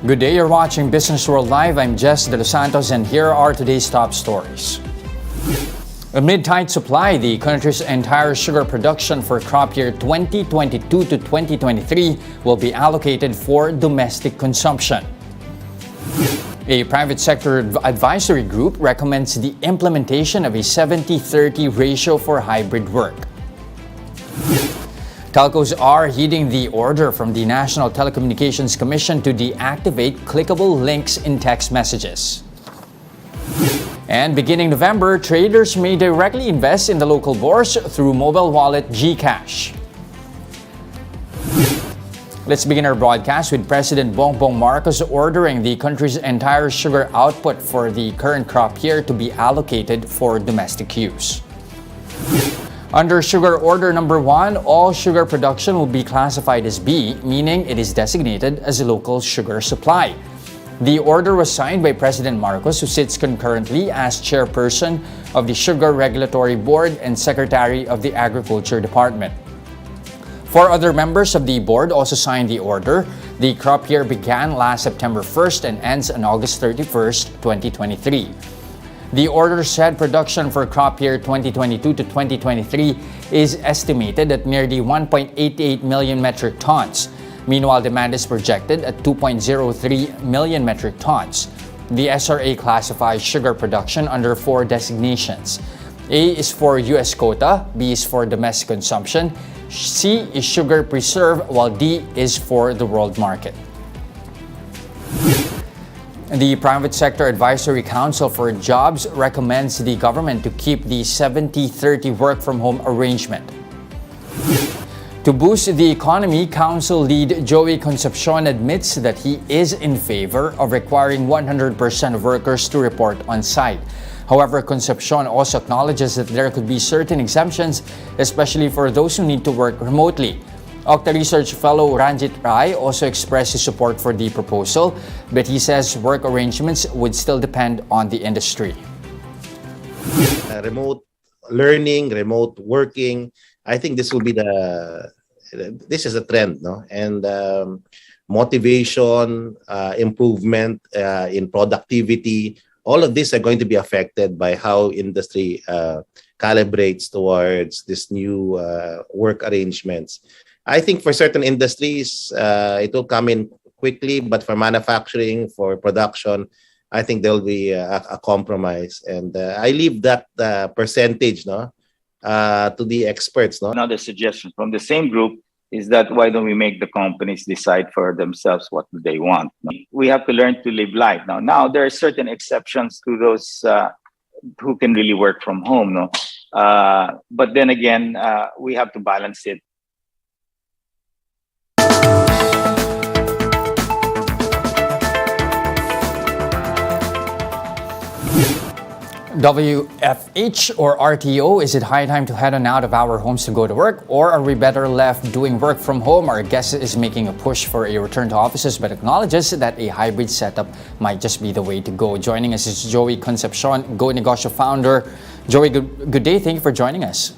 Good day, you're watching Businessworld Live. I'm Jess de Los Santos and here are today's top stories. Amid tight supply, the country's entire sugar production for crop year 2022 to 2023 will be allocated for domestic consumption. A private sector advisory group recommends the implementation of a 70-30 ratio for hybrid work. Telcos are heeding the order from the National Telecommunications Commission to deactivate clickable links in text messages. And beginning November, traders may directly invest in the local bourse through mobile wallet GCash. Let's begin our broadcast with President Bongbong Marcos ordering the country's entire sugar output for the current crop year to be allocated for domestic use. Under Sugar Order Number 1, all sugar production will be classified as B, meaning it is designated as a local sugar supply. The order was signed by President Marcos, who sits concurrently as chairperson of the Sugar Regulatory Board and Secretary of the Agriculture Department. Four other members of the board also signed the order. The crop year began last September 1st and ends on August 31st, 2023. The order said production for crop year 2022 to 2023 is estimated at nearly 1.88 million metric tons. Meanwhile, demand is projected at 2.03 million metric tons. The SRA classifies sugar production under four designations. A is for U.S. quota, B is for domestic consumption, C is sugar preserve, while D is for the world market. The Private Sector Advisory Council for Jobs recommends the government to keep the 70-30 work-from-home arrangement. To boost the economy, Council lead Joey Concepcion admits that he is in favor of requiring 100% of workers to report on site. However, Concepcion also acknowledges that there could be certain exemptions, especially for those who need to work remotely. OCTA Research fellow Ranjit Rai also expressed his support for the proposal, but he says work arrangements would still depend on the industry. Remote learning, remote working, I think this will be this is a trend, no? And motivation, improvement in productivity, all of these are going to be affected by how industry calibrates towards this new work arrangements. I think for certain industries, it will come in quickly, but for manufacturing, for production, I think there will be a compromise. And I leave that percentage, no, to the experts. No? Another suggestion from the same group is that why don't we make the companies decide for themselves what they want? We have to learn to live life. Now there are certain exceptions to those who can really work from home. No? But then again, we have to balance it. WFH or RTO, is it high time to head on out of our homes to go to work, or are we better left doing work from home? Our guest is making a push for a return to offices but acknowledges that a hybrid setup might just be the way to go. Joining us is Joey Concepcion, Go Negosyo founder. Joey, good day. Thank you for joining us.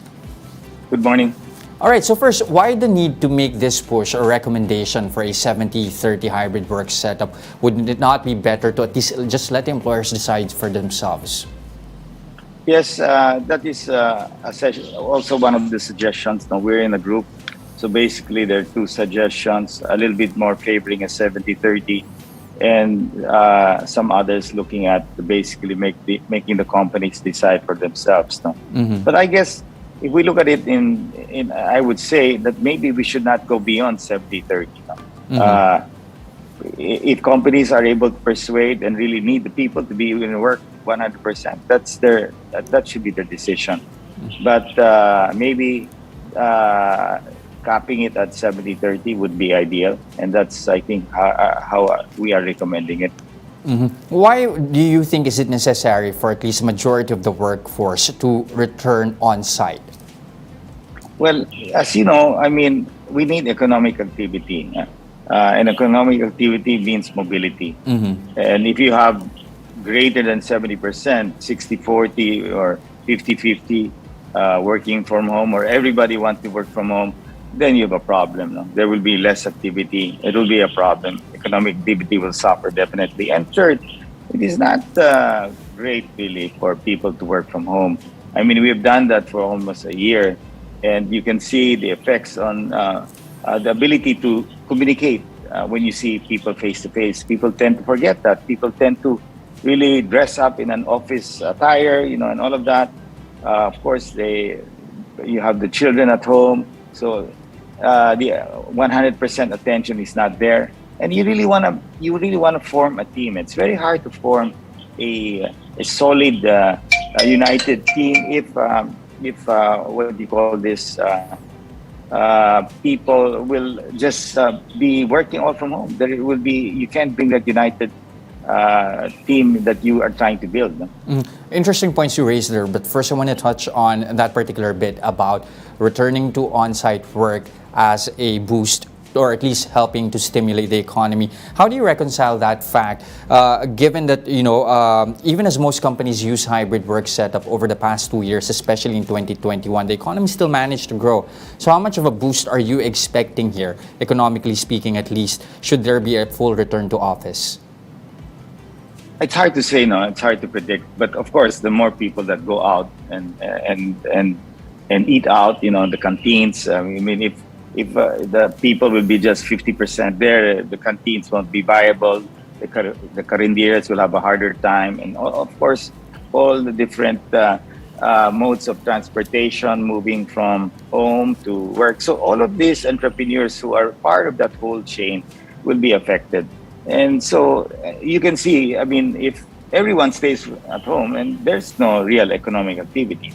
Good morning. All right, so first, why the need to make this push or recommendation for a 70-30 hybrid work setup? Would it not be better to at least just let the employers decide for themselves? Yes, that is also one of the suggestions. Now, we're in a group. So basically, there are two suggestions, a little bit more favoring a 70-30 and some others looking at basically making the companies decide for themselves. No? Mm-hmm. But I guess if we look at it I would say that maybe we should not go beyond 70-30. No? Mm-hmm. If companies are able to persuade and really need the people to be in work 100%, that should be their decision. But maybe capping it at 70-30 would be ideal, and that's, I think, how we are recommending it. Mm-hmm. Why do you think is it necessary for at least a majority of the workforce to return on site? Well, as you know, I mean, we need economic activity. And economic activity means mobility. Mm-hmm. And if you have greater than 70%, 60-40 or 50-50 working from home, or everybody wants to work from home, then you have a problem. No? There will be less activity. It will be a problem. Economic activity will suffer definitely. And third, it is not great really for people to work from home. I mean, we've done that for almost a year, and you can see the effects on the ability to communicate when you see people face to face. People tend to forget that. People tend to really dress up in an office attire, and all of that. Of course, you have the children at home, so the 100% attention is not there, and you really want to form a team. It's very hard to form a solid, united team if what do you call this? People will just be working all from home. You can't bring that united team that you are trying to build. No? Interesting points you raised there, but first I want to touch on that particular bit about returning to on-site work as a boost, or at least helping to stimulate the economy. How do you reconcile that fact, given that, even as most companies use hybrid work setup over the past 2 years, especially in 2021, the economy still managed to grow. So how much of a boost are you expecting here, economically speaking at least, should there be a full return to office? It's hard to say, no. It's hard to predict. But of course, the more people that go out and eat out, the canteens. I mean, if the people will be just 50% there, the canteens won't be viable. The carindieras will have a harder time, and of course, all the different modes of transportation, moving from home to work. So all of these entrepreneurs who are part of that whole chain will be affected. And so you can see, I mean, if everyone stays at home, and there's no real economic activity,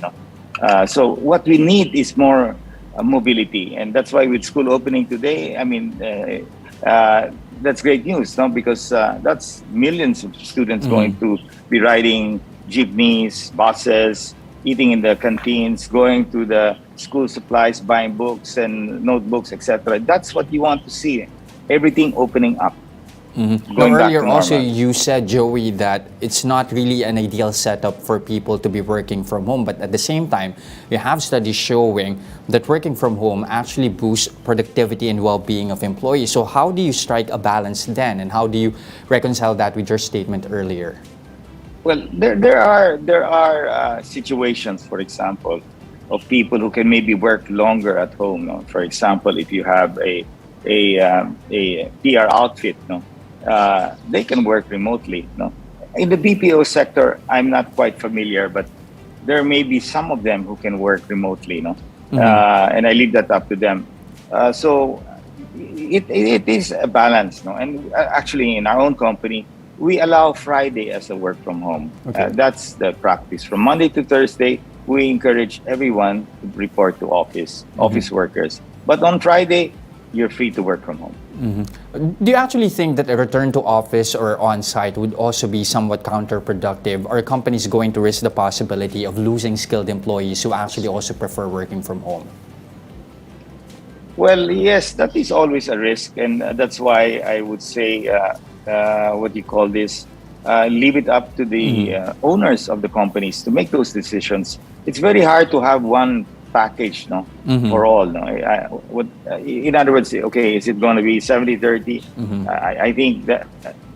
so what we need is more mobility, and that's why with school opening today, I mean, that's great news, because that's millions of students going to be riding jeepneys, buses, eating in the canteens, going to the school supplies, buying books and notebooks, etc. That's what you want to see, everything opening up. Earlier also you said, Joey, that it's not really an ideal setup for people to be working from home, but at the same time you have studies showing that working from home actually boosts productivity and well-being of employees. So how do you strike a balance then, and how do you reconcile that with your statement earlier? Well, there are situations, for example, of people who can maybe work longer at home. For example, if you have a PR outfit, they can work remotely. In the BPO sector, I'm not quite familiar, but there may be some of them who can work remotely. And I leave that up to them. So it is a balance. And actually, in our own company, we allow Friday as a work from home. Okay. That's the practice. From Monday to Thursday, we encourage everyone to report to office workers. But on Friday, you're free to work from home. Do you actually think that a return to office or on-site would also be somewhat counterproductive? Are companies going to risk the possibility of losing skilled employees who actually also prefer working from home? Well, yes, that is always a risk, and that's why I would say, leave it up to the owners of the companies to make those decisions. It's very hard to have one package for all. In other words, okay, is it going to be 70-30? I think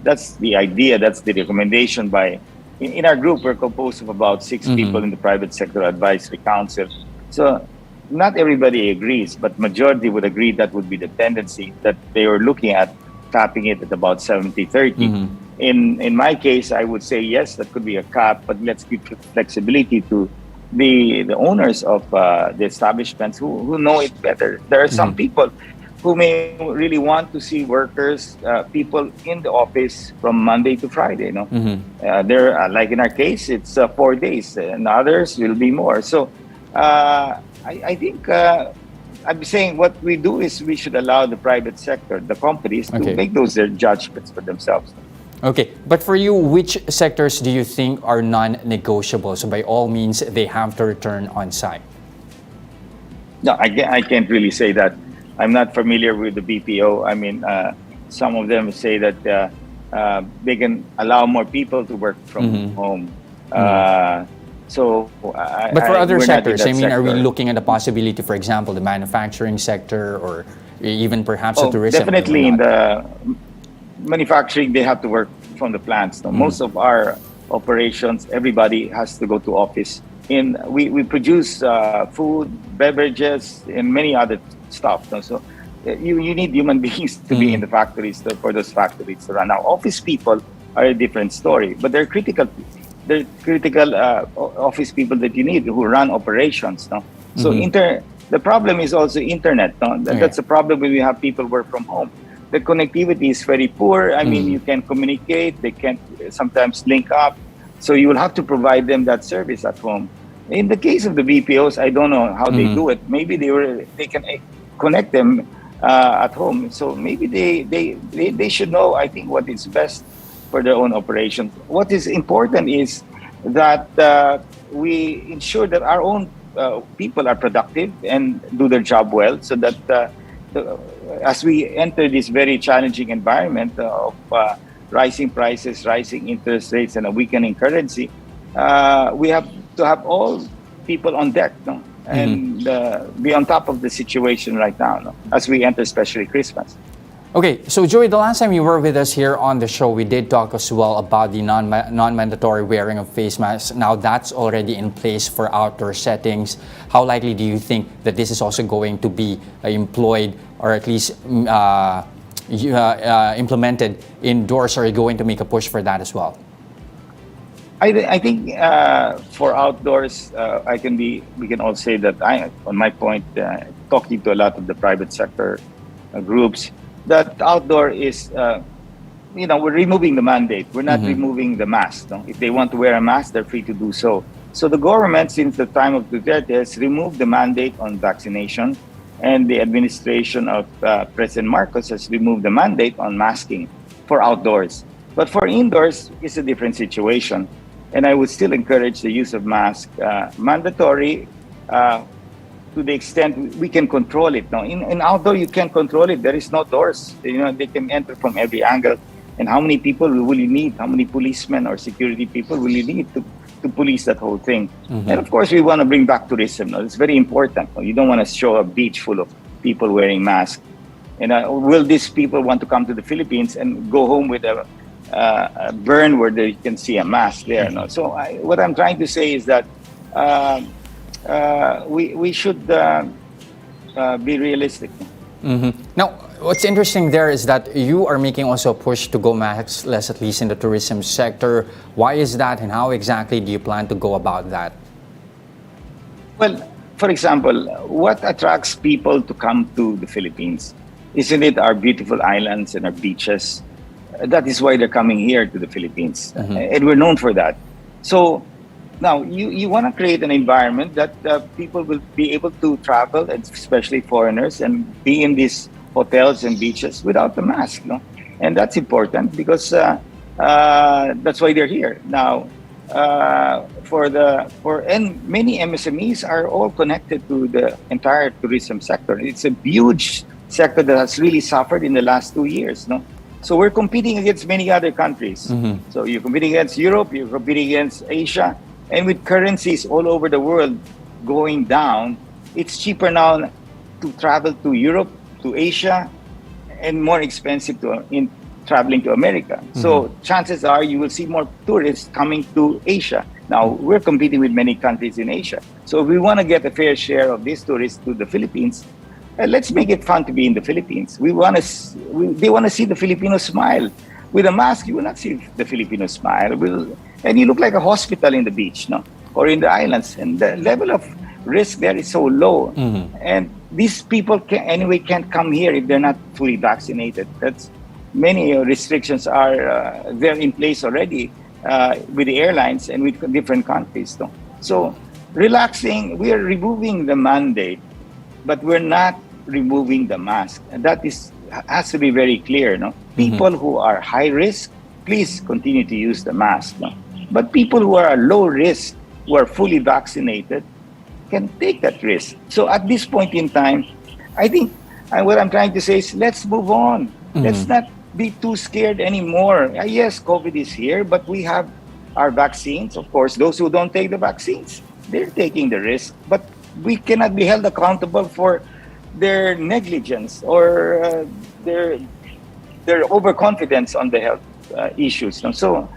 that's the idea, that's the recommendation. In our group, we're composed of about 6 people in the private sector advisory council. So not everybody agrees, but majority would agree that would be the tendency, that they were looking at capping it at about 70-30. In my case, I would say yes, that could be a cap, but let's give flexibility to the owners of the establishments who know it better. There are some people who may really want to see workers, people in the office from Monday to Friday. There, like in our case, it's 4 days, and others will be more. So I think I'm saying what we do is we should allow the private sector, the companies, to make those their judgments for themselves. Okay, but for you, which sectors do you think are non-negotiable? So by all means, they have to return on site. No, I can't really say that. I'm not familiar with the BPO. I mean, some of them say that they can allow more people to work from home. So But for other we're not in sectors, that I mean, are we sector. looking at the possibility, for example, the manufacturing sector or even perhaps the Oh, tourism? definitely in Or not? the manufacturing, they have to work from the plants. No? Most of our operations, everybody has to go to office. We produce food, beverages, and many other stuff. No? So you need human beings to be in the factories for those factories to run. Now, office people are a different story, but they're critical. They're critical office people that you need who run operations. No? So the problem is also internet. No? That's the problem when we have people work from home. The connectivity is very poor. I mean, you can communicate. They can't sometimes link up. So you will have to provide them that service at home. In the case of the BPOs, I don't know how they do it. Maybe they can connect them at home. So maybe they should know, I think, what is best for their own operations. What is important is that we ensure that our own people are productive and do their job well, so that as we enter this very challenging environment of rising prices, rising interest rates, and a weakening currency, we have to have all people on deck, no? And be on top of the situation right now, no? As we enter especially Christmas. Okay, so Joey, the last time you were with us here on the show, we did talk as well about the non-mandatory wearing of face masks. Now that's already in place for outdoor settings. How likely do you think that this is also going to be employed, or at least implemented indoors? Or are you going to make a push for that as well? I think for outdoors, we can all say that on my point, talking to a lot of the private sector groups, that outdoor is, we're removing the mandate. We're not removing the mask. No? If they want to wear a mask, they're free to do so. So the government, since the time of Duterte, has removed the mandate on vaccination, and the administration of President Marcos has removed the mandate on masking for outdoors. But for indoors, it's a different situation. And I would still encourage the use of mask, mandatory, to the extent we can control it. Now, in outdoor, you can't control it. There is no doors. They can enter from every angle. And how many people will you need? How many policemen or security people will you need to police that whole thing? And of course, we want to bring back tourism. No? It's very important. No? You don't want to show a beach full of people wearing masks. And will these people want to come to the Philippines and go home with a burn where they can see a mask there? No? So what I'm trying to say is that we should be realistic. Now, what's interesting there is that you are making also a push to go maskless, at least in the tourism sector. Why is that, and how exactly do you plan to go about that? Well, for example, what attracts people to come to the Philippines? Isn't it our beautiful islands and our beaches? That is why they're coming here to the Philippines. And we're known for that. So now you want to create an environment that people will be able to travel, and especially foreigners, and be in these hotels and beaches without the mask. No? And that's important because that's why they're here. Now, and many MSMEs are all connected to the entire tourism sector. It's a huge sector that has really suffered in the last 2 years. No? So we're competing against many other countries. So you're competing against Europe, you're competing against Asia, and with currencies all over the world going down, it's cheaper now to travel to Europe, to Asia, and more expensive in traveling to America. So chances are you will see more tourists coming to Asia. Now, we're competing with many countries in Asia. So if we want to get a fair share of these tourists to the Philippines, let's make it fun to be in the Philippines. They want to see the Filipino smile. With a mask, you will not see the Filipino smile. And you look like a hospital in the beach, no, or in the islands. And the level of risk there is so low. And these people can't come here if they're not fully vaccinated. Many restrictions are there in place already with the airlines and with different countries. No? So relaxing, we are removing the mandate, but we're not removing the mask. And that has to be very clear. No? People who are high risk, please continue to use the mask. No? But people who are low risk, who are fully vaccinated, can take that risk. So at this point in time, I think what I'm trying to say is let's move on. Let's not be too scared anymore. Yes, COVID is here, but we have our vaccines. Of course, those who don't take the vaccines, they're taking the risk. But we cannot be held accountable for their negligence or their overconfidence on the health issues. And so,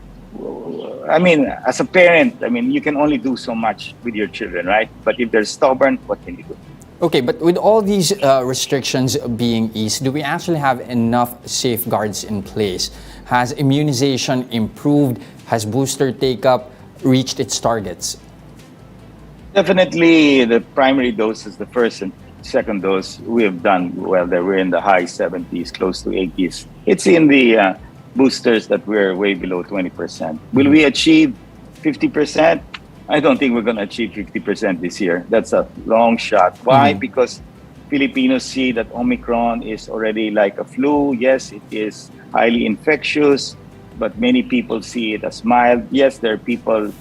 I mean, as a parent, I mean, you can only do so much with your children, right? But if they're stubborn, what can you do? Okay, but with all these restrictions being eased, do we actually have enough safeguards in place? Has immunization improved? Has booster take-up reached its targets? Definitely, the primary doses, the first and second dose, we have done well. We're in the high 70s, close to 80s. It's in the boosters that we're way below 20%. Will we achieve 50%? I don't think we're going to achieve 50% this year. That's a long shot. Why? Because Filipinos see that Omicron is already like a flu. Yes, it is highly infectious, but many people see it as mild. Yes, there are people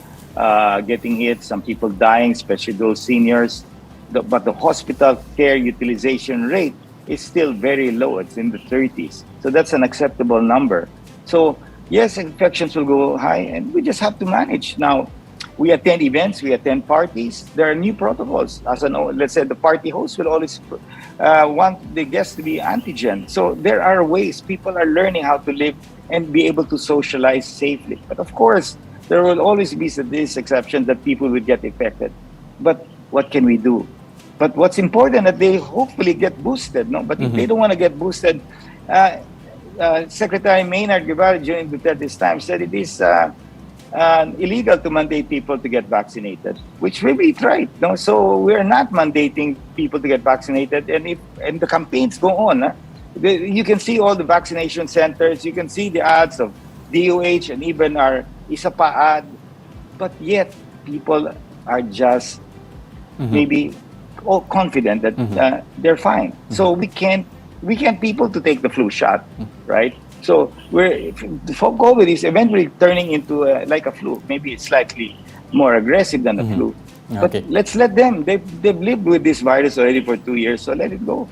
getting hit, some people dying, especially those seniors. But the hospital care utilization rate is still very low. It's in the 30s. So that's an acceptable number. So yes, infections will go high, and we just have to manage. Now, we attend events, we attend parties. There are new protocols. Let's say the party host will always want the guests to be antigen. So there are ways people are learning how to live and be able to socialize safely. But of course, there will always be this exception that people will get infected. But what can we do? But what's important that they hopefully get boosted, no? But if they don't want to get boosted, Secretary Maynard Guevara during Duterte's time said it is illegal to mandate people to get vaccinated, which may be right. No? So we're not mandating people to get vaccinated, and the campaigns go on. You can see all the vaccination centers, you can see the ads of DOH and even our Isa Pa ad, but yet people are just maybe all confident that they're fine. So we can't people to take the flu shot, right? So COVID is eventually turning into like a flu. Maybe it's slightly more aggressive than a flu. Okay. But let's let them. They've lived with this virus already for 2 years, so let it go.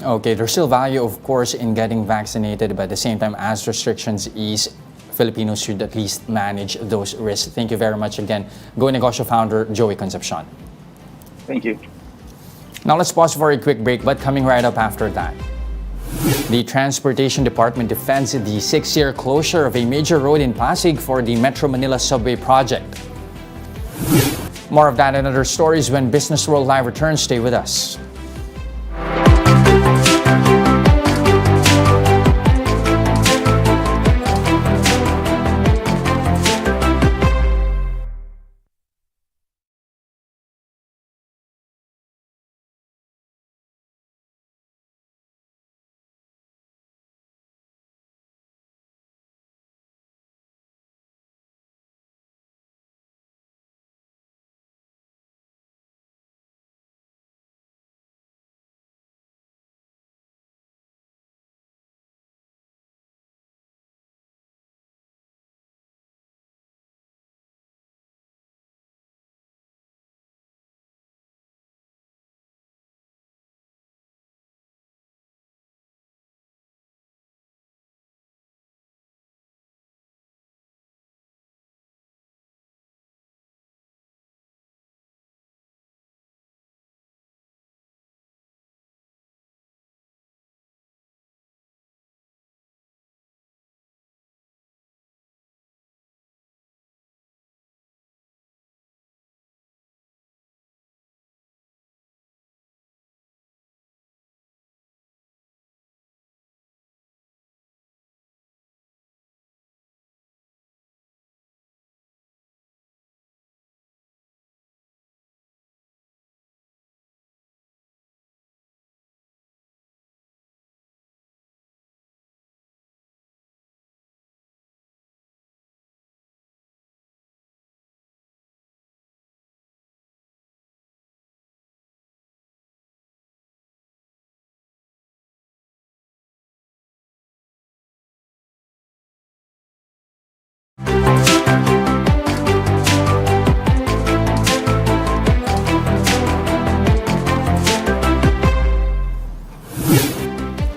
Okay, there's still value, of course, in getting vaccinated, but at the same time, as restrictions ease, Filipinos should at least manage those risks. Thank you very much again. Go Negosyo founder Joey Concepcion. Thank you. Now let's pause for a quick break, but coming right up after that. The Transportation Department defends the 6-year closure of a major road in Pasig for the Metro Manila Subway project. More of that and other stories when Business World Live returns. Stay with us.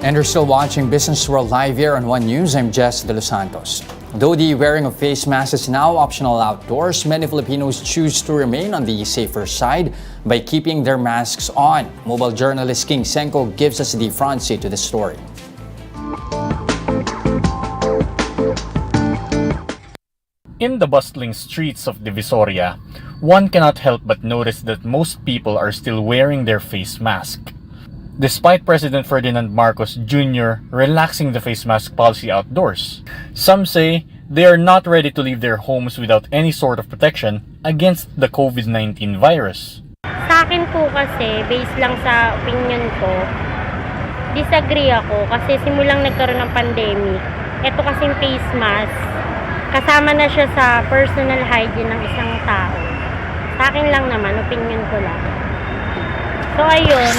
And you're still watching Business World Live here on One News. I'm Jess Delos Santos. Though the wearing of face masks is now optional outdoors, many Filipinos choose to remain on the safer side by keeping their masks on. Mobile journalist King Senko gives us the front seat to the story. In the bustling streets of Divisoria, one cannot help but notice that most people are still wearing their face mask. Despite President Ferdinand Marcos Jr. relaxing the face mask policy outdoors, some say they are not ready to leave their homes without any sort of protection against the COVID-19 virus. Sa akin po kasi, based lang sa opinion ko, disagree ako kasi simulang nagkaroon ng pandemic, ito kasing face mask, kasama na siya sa personal hygiene ng isang tao. Sa akin lang naman, opinion ko lang. So ayun,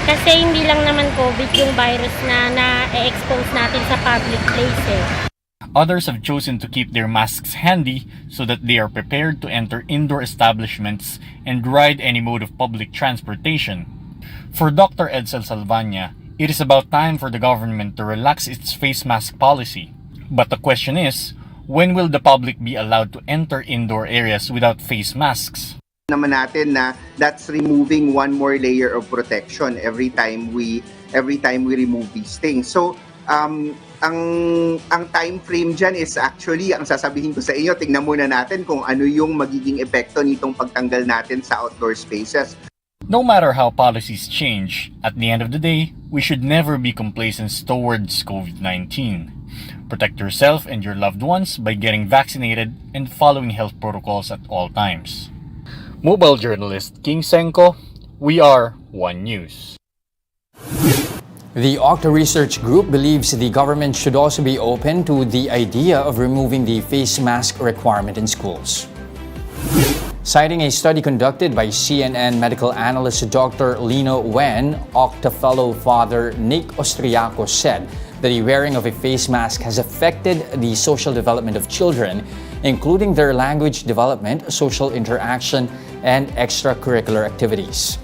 kasi hindi lang naman COVID yung virus na na-expose natin sa public place eh. Others have chosen to keep their masks handy so that they are prepared to enter indoor establishments and ride any mode of public transportation. For Dr. Edsel Salvania, it is about time for the government to relax its face mask policy. But the question is, when will the public be allowed to enter indoor areas without face masks? Naman natin na that's removing one more layer of protection every time we remove these things. So ang time frame dyan is actually, ang sasabihin ko sa inyo, tingnan muna natin kung ano yung magiging epekto nitong pagtanggal natin sa outdoor spaces. No matter how policies change, at the end of the day, we should never be complacent towards COVID-19. Protect yourself and your loved ones by getting vaccinated and following health protocols at all times. Mobile journalist King Senko, we are One News. The OCTA Research Group believes the government should also be open to the idea of removing the face mask requirement in schools. Citing a study conducted by CNN medical analyst Dr. Lino Wen, OCTA fellow Father Nick Ostriaco said that the wearing of a face mask has affected the social development of children, including their language development, social interaction, and extracurricular activities.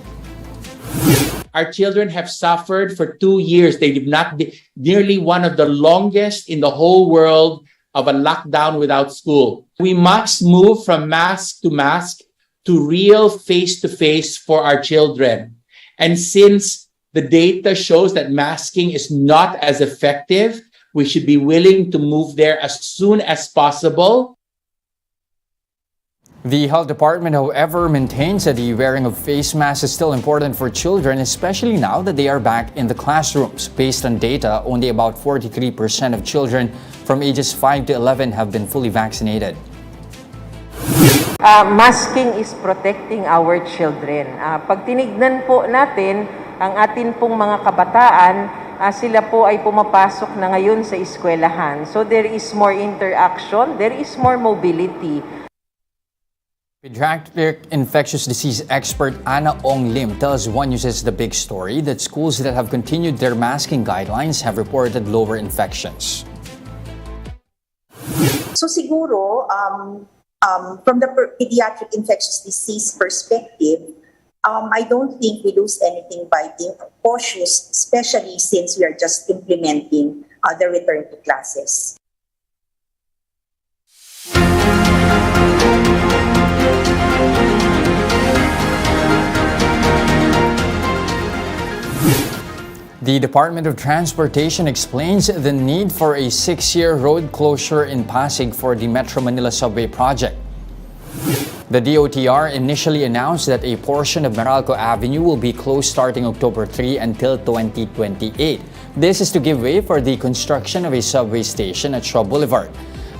Our children have suffered for 2 years. They did not be nearly one of the longest in the whole world of a lockdown without school. We must move from mask to real face-to-face for our children. And since the data shows that masking is not as effective, we should be willing to move there as soon as possible. The Health Department, however, maintains that the wearing of face masks is still important for children, especially now that they are back in the classrooms. Based on data, only about 43% of children from ages 5 to 11 have been fully vaccinated. Masking is protecting our children. Pag tinignan po natin, ang atin pong mga kabataan, sila po ay pumapasok na ngayon sa eskwelahan. So there is more interaction, there is more mobility. Pediatric infectious disease expert Ana Ong Lim tells One News' The Big Story that schools that have continued their masking guidelines have reported lower infections. So siguro, from the pediatric infectious disease perspective, I don't think we lose anything by being cautious, especially since we are just implementing the return to classes. The Department of Transportation explains the need for a 6-year road closure in Pasig for the Metro Manila Subway project. The DOTR initially announced that a portion of Meralco Avenue will be closed starting October 3 until 2028. This is to give way for the construction of a subway station at Shaw Boulevard.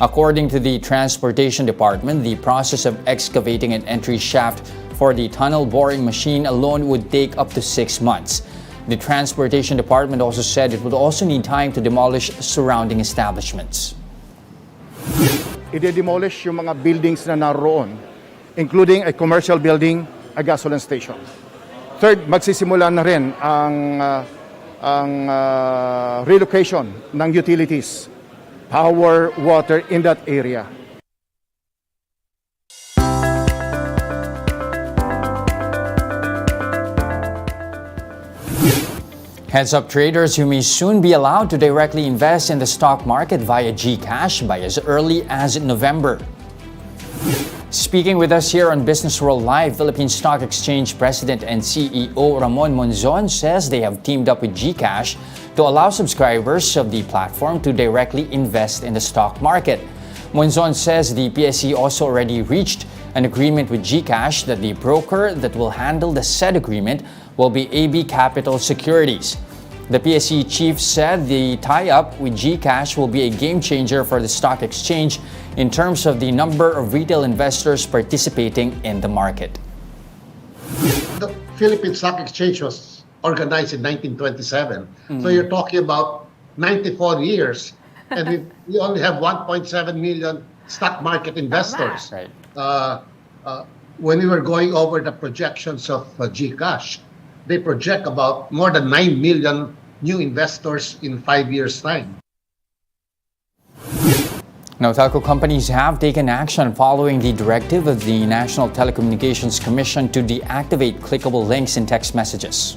According to the Transportation Department, the process of excavating an entry shaft for the tunnel boring machine alone would take up to 6 months. The Transportation Department also said it would also need time to demolish surrounding establishments. I-demolish yung mga buildings na naroon, including a commercial building, a gasoline station. Third, magsisimula na rin ang relocation ng utilities, power, water in that area. Heads up traders who may soon be allowed to directly invest in the stock market via GCash by as early as November. Speaking with us here on Businessworld Live, Philippine Stock Exchange President and CEO Ramon Monzon says they have teamed up with GCash to allow subscribers of the platform to directly invest in the stock market. Monzon says the PSE also already reached an agreement with GCash that the broker that will handle the said agreement will be AB Capital Securities. The PSE chief said the tie-up with GCash will be a game changer for the stock exchange in terms of the number of retail investors participating in the market. The Philippine Stock Exchange was organized in 1927. So you're talking about 94 years. And we only have 1.7 million stock market investors. Right. When we were going over the projections of GCash, they project about more than 9 million new investors in 5 years' time. Now, telco companies have taken action following the directive of the National Telecommunications Commission to deactivate clickable links in text messages.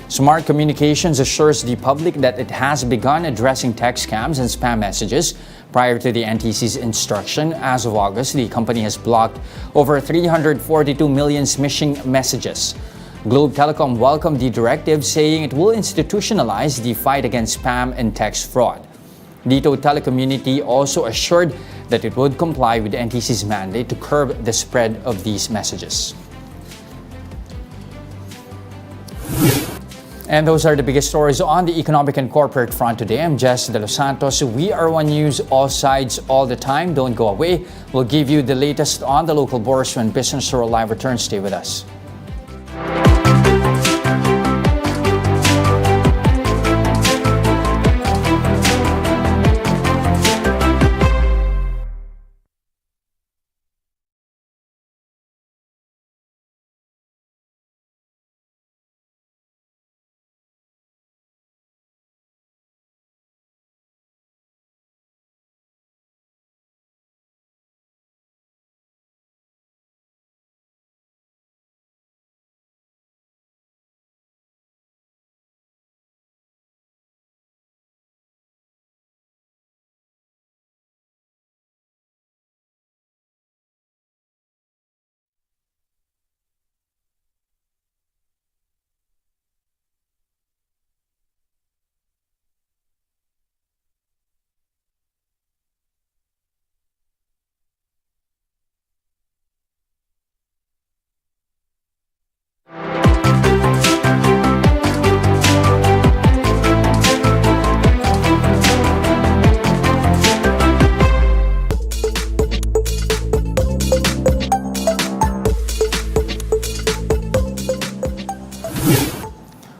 Smart Communications assures the public that it has begun addressing text scams and spam messages prior to the NTC's instruction. As of August, the company has blocked over 342 million smishing messages. Globe Telecom welcomed the directive, saying it will institutionalize the fight against spam and text fraud. Dito Telecommunity also assured that it would comply with NTC's mandate to curb the spread of these messages. And those are the biggest stories on the economic and corporate front today. I'm Jess Delos Santos. We are One News, all sides, all the time. Don't go away. We'll give you the latest on the local bourse when Businessworld Live returns. Stay with us.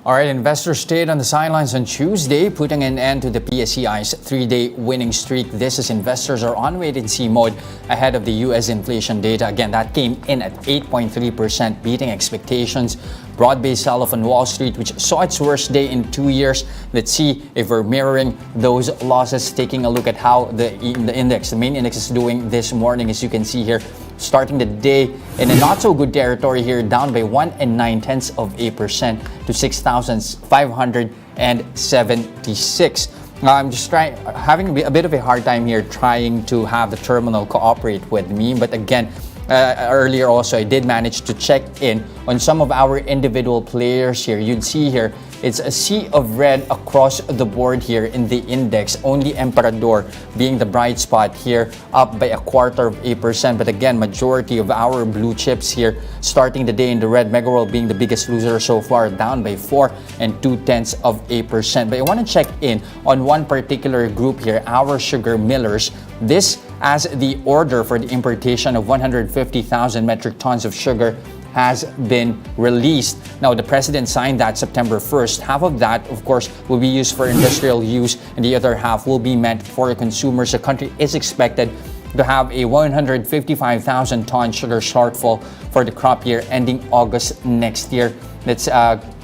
All right, investors stayed on the sidelines on Tuesday, putting an end to the PSEI's three-day winning streak. This as investors are on wait-and-see mode ahead of the U.S. inflation data. Again, that came in at 8.3%, beating expectations. Broad-based sell-off on Wall Street, which saw its worst day in 2 years. Let's see if we're mirroring those losses. Taking a look at how the index, the main index, is doing this morning. As you can see here, starting the day in a not-so-good territory here, down by 1 9/10% to 6,576. I'm just having a bit of a hard time here trying to have the terminal cooperate with me. But again, earlier also, I did manage to check in on some of our individual players here. You'd see here, it's a sea of red across the board here in the index. Only Emperador being the bright spot here, up by 0.25%. But again, majority of our blue chips here starting the day in the red. Megaworld being the biggest loser so far, down by 4 2/10%. But I want to check in on one particular group here, our sugar millers. This as the order for the importation of 150,000 metric tons of sugar has been released. Now, the president signed that September 1st. Half of that, of course, will be used for industrial use, and the other half will be meant for consumers. The country is expected to have a 155,000 ton sugar shortfall for the crop year ending August next year. Let's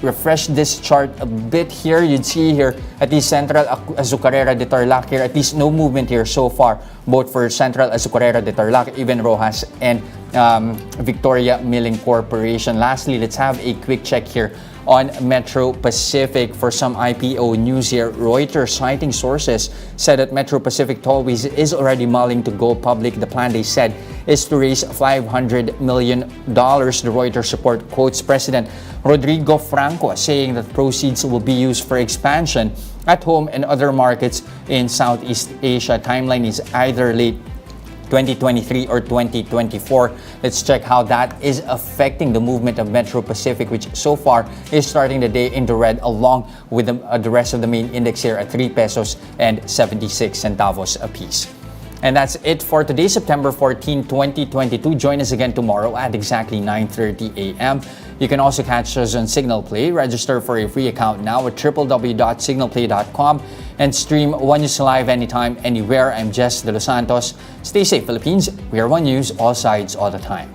refresh this chart a bit here. You'd see here at least Central Azucarera de Tarlac here, at least no movement here so far, both for Central Azucarera de Tarlac, even Rojas, and Victoria Milling Corporation. Lastly, let's have a quick check here on Metro Pacific. For some IPO news here, Reuters, citing sources, said that Metro Pacific Tollways is already mulling to go public. The plan, they said, is to raise $500 million. The Reuters report quotes President Rodrigo Franco saying that proceeds will be used for expansion at home and other markets in Southeast Asia. Timeline is either late 2023 or 2024. Let's check how that is affecting the movement of Metro Pacific, which so far is starting the day in the red, along with the rest of the main index here at 3 pesos and 76 centavos apiece. And that's it for today, September 14, 2022. Join us again tomorrow at exactly 9:30 a.m. You can also catch us on Signal Play. Register for a free account now at www.signalplay.com and stream One News live anytime, anywhere. I'm Jess De Los Santos. Stay safe, Philippines. We are One News, all sides, all the time.